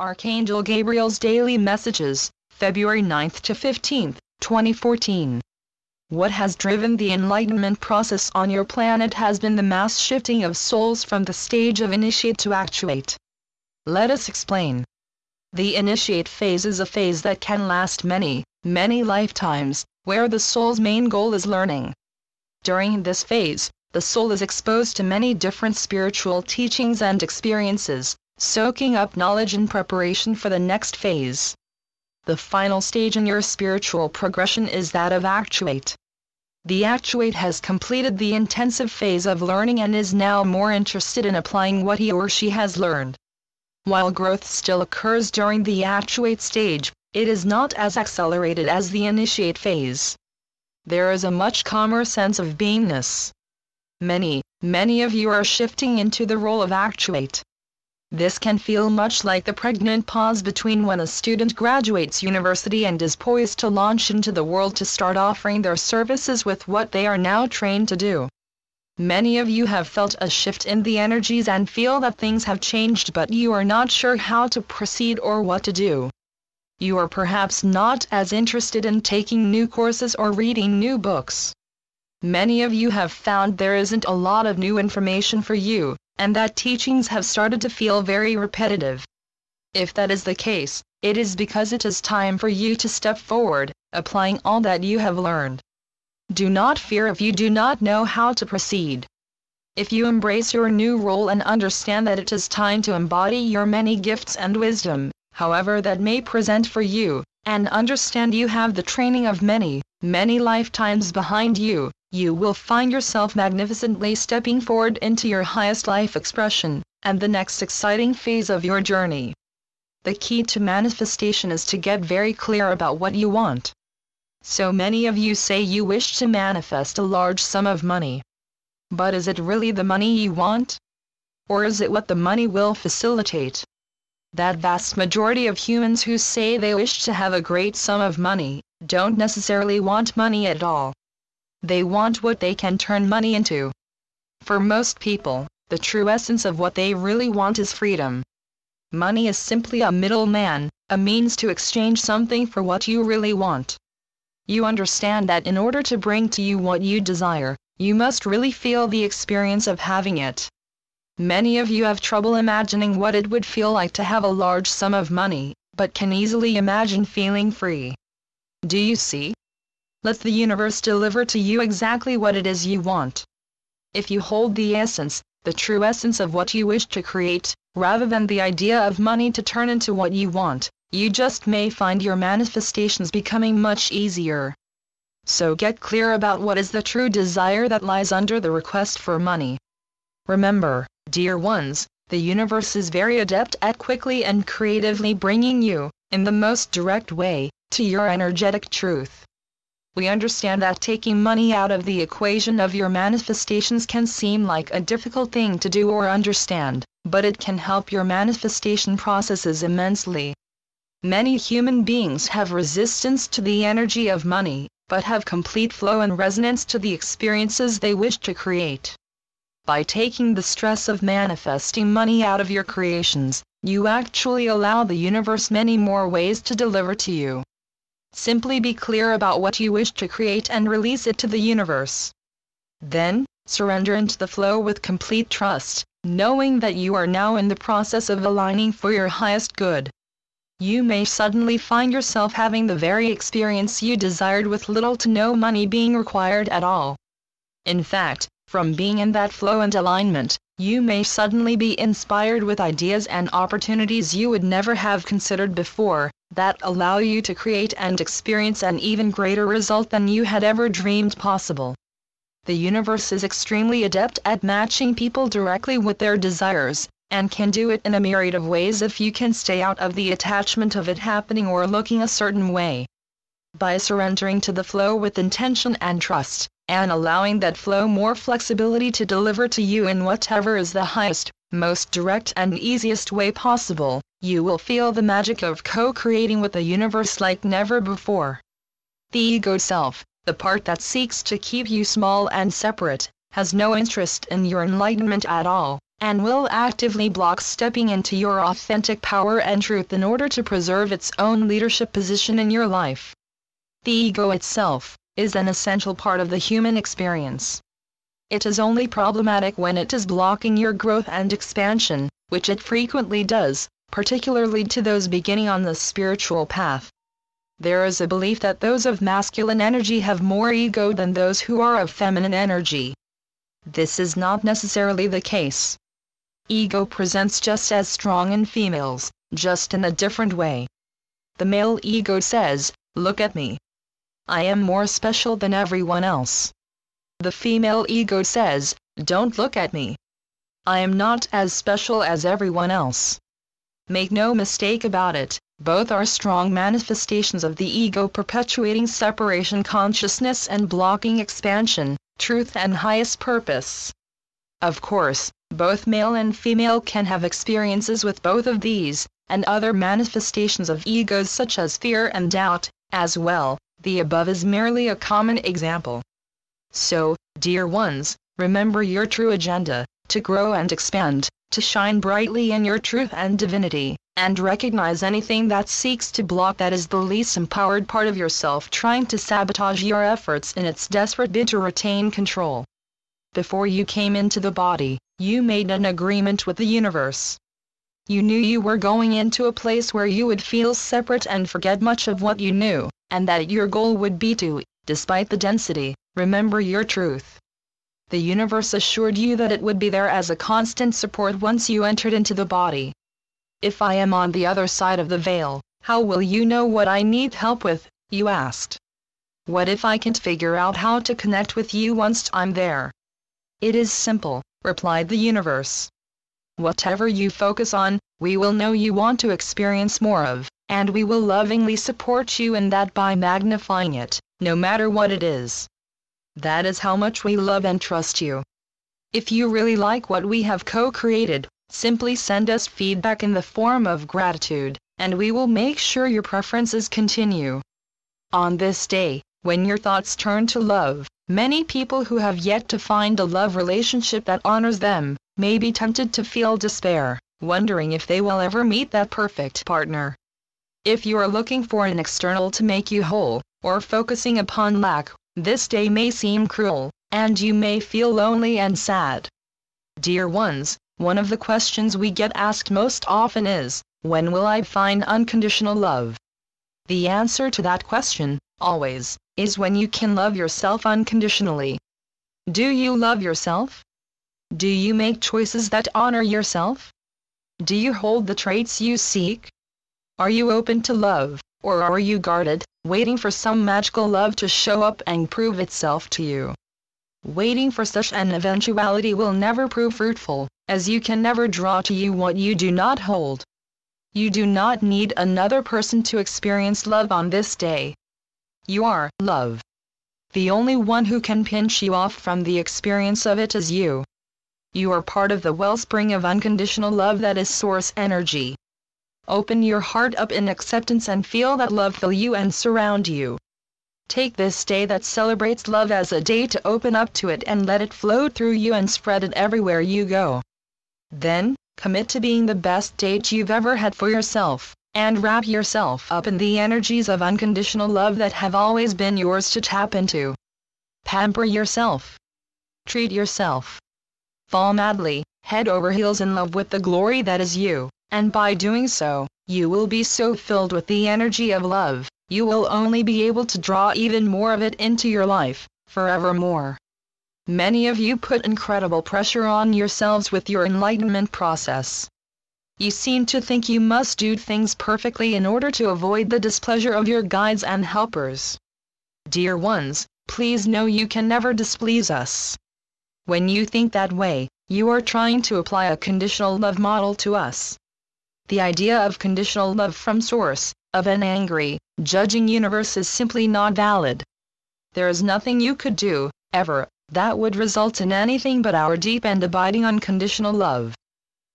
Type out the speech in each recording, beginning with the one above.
Archangel Gabriel's Daily Messages, February 9th to 15th, 2014. What has driven the enlightenment process on your planet has been the mass shifting of souls from the stage of initiate to actuate. Let us explain. The initiate phase is a phase that can last many, many lifetimes, where the soul's main goal is learning. During this phase, the soul is exposed to many different spiritual teachings and experiences, soaking up knowledge in preparation for the next phase. The final stage in your spiritual progression is that of actuate. The actuate has completed the intensive phase of learning and is now more interested in applying what he or she has learned. While growth still occurs during the actuate stage, it is not as accelerated as the initiate phase. There is a much calmer sense of beingness. Many of you are shifting into the role of actuate. This can feel much like the pregnant pause between when a student graduates university and is poised to launch into the world to start offering their services with what they are now trained to do. Many of you have felt a shift in the energies and feel that things have changed, but you are not sure how to proceed or what to do. You are perhaps not as interested in taking new courses or reading new books. Many of you have found there isn't a lot of new information for you, and that teachings have started to feel very repetitive. If that is the case, it is because it is time for you to step forward, applying all that you have learned. Do not fear if you do not know how to proceed. If you embrace your new role and understand that it is time to embody your many gifts and wisdom, however that may present for you, and understand you have the training of many lifetimes behind you, you will find yourself magnificently stepping forward into your highest life expression, and the next exciting phase of your journey. The key to manifestation is to get very clear about what you want. So many of you say you wish to manifest a large sum of money. But is it really the money you want? Or is it what the money will facilitate? That vast majority of humans who say they wish to have a great sum of money, don't necessarily want money at all. They want what they can turn money into. For most people, the true essence of what they really want is freedom. Money is simply a middleman, a means to exchange something for what you really want. You understand that in order to bring to you what you desire, you must really feel the experience of having it. Many of you have trouble imagining what it would feel like to have a large sum of money, but can easily imagine feeling free. Do you see? Let the universe deliver to you exactly what it is you want. If you hold the essence, the true essence of what you wish to create, rather than the idea of money to turn into what you want, you just may find your manifestations becoming much easier. So get clear about what is the true desire that lies under the request for money. Remember, dear ones, the universe is very adept at quickly and creatively bringing you, in the most direct way, to your energetic truth. We understand that taking money out of the equation of your manifestations can seem like a difficult thing to do or understand, but it can help your manifestation processes immensely. Many human beings have resistance to the energy of money, but have complete flow and resonance to the experiences they wish to create. By taking the stress of manifesting money out of your creations, you actually allow the universe many more ways to deliver to you. Simply be clear about what you wish to create and release it to the universe. Then, surrender into the flow with complete trust, knowing that you are now in the process of aligning for your highest good. You may suddenly find yourself having the very experience you desired with little to no money being required at all. In fact, from being in that flow and alignment, you may suddenly be inspired with ideas and opportunities you would never have considered before, that allow you to create and experience an even greater result than you had ever dreamed possible. The universe is extremely adept at matching people directly with their desires, and can do it in a myriad of ways if you can stay out of the attachment of it happening or looking a certain way. By surrendering to the flow with intention and trust, and allowing that flow more flexibility to deliver to you in whatever is the highest, most direct and easiest way possible, you will feel the magic of co-creating with the universe like never before. The ego self, the part that seeks to keep you small and separate, has no interest in your enlightenment at all, and will actively block stepping into your authentic power and truth in order to preserve its own leadership position in your life. The ego itself is an essential part of the human experience. It is only problematic when it is blocking your growth and expansion, which it frequently does, particularly to those beginning on the spiritual path. There is a belief that those of masculine energy have more ego than those who are of feminine energy. This is not necessarily the case. Ego presents just as strong in females, just in a different way. The male ego says, "Look at me. I am more special than everyone else." The female ego says, "Don't look at me. I am not as special as everyone else." Make no mistake about it, both are strong manifestations of the ego perpetuating separation consciousness and blocking expansion, truth and highest purpose. Of course, both male and female can have experiences with both of these, and other manifestations of egos such as fear and doubt, as well. The above is merely a common example. So, dear ones, remember your true agenda, to grow and expand, to shine brightly in your truth and divinity, and recognize anything that seeks to block that is the least empowered part of yourself trying to sabotage your efforts in its desperate bid to retain control. Before you came into the body, you made an agreement with the universe. You knew you were going into a place where you would feel separate and forget much of what you knew, and that your goal would be to, despite the density, remember your truth. The universe assured you that it would be there as a constant support once you entered into the body. "If I am on the other side of the veil, how will you know what I need help with?" you asked. "What if I can't figure out how to connect with you once I'm there?" "It is simple," replied the universe. "Whatever you focus on, we will know you want to experience more of, and we will lovingly support you in that by magnifying it, no matter what it is. That is how much we love and trust you. If you really like what we have co-created, simply send us feedback in the form of gratitude, and we will make sure your preferences continue." On this day, when your thoughts turn to love, many people who have yet to find a love relationship that honors them, may be tempted to feel despair, wondering if they will ever meet that perfect partner. If you are looking for an external to make you whole, or focusing upon lack, this day may seem cruel, and you may feel lonely and sad. Dear ones, one of the questions we get asked most often is, when will I find unconditional love? The answer to that question, always, is when you can love yourself unconditionally. Do you love yourself? Do you make choices that honor yourself? Do you hold the traits you seek? Are you open to love, or are you guarded, waiting for some magical love to show up and prove itself to you? Waiting for such an eventuality will never prove fruitful, as you can never draw to you what you do not hold. You do not need another person to experience love on this day. You are love. The only one who can pinch you off from the experience of it is you. You are part of the wellspring of unconditional love that is source energy. Open your heart up in acceptance and feel that love fill you and surround you. Take this day that celebrates love as a day to open up to it and let it flow through you and spread it everywhere you go. Then, commit to being the best date you've ever had for yourself, and wrap yourself up in the energies of unconditional love that have always been yours to tap into. Pamper yourself. Treat yourself. Fall madly, head over heels in love with the glory that is you, and by doing so, you will be so filled with the energy of love, you will only be able to draw even more of it into your life, forevermore. Many of you put incredible pressure on yourselves with your enlightenment process. You seem to think you must do things perfectly in order to avoid the displeasure of your guides and helpers. Dear ones, please know you can never displease us. When you think that way, you are trying to apply a conditional love model to us. The idea of conditional love from source, of an angry, judging universe is simply not valid. There is nothing you could do, ever, that would result in anything but our deep and abiding unconditional love.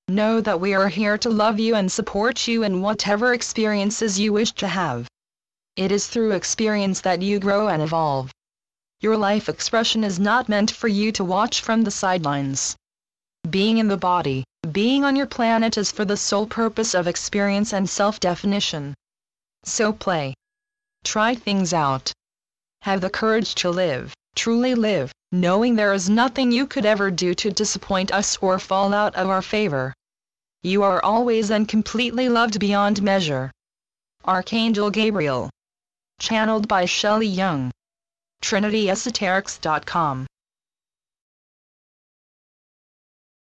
Know that we are here to love you and support you in whatever experiences you wish to have. It is through experience that you grow and evolve. Your life expression is not meant for you to watch from the sidelines. Being in the body, being on your planet is for the sole purpose of experience and self-definition. So play. Try things out. Have the courage to live, truly live, knowing there is nothing you could ever do to disappoint us or fall out of our favor. You are always and completely loved beyond measure. Archangel Gabriel. Channeled by Shelley Young. TrinityEsoterics.com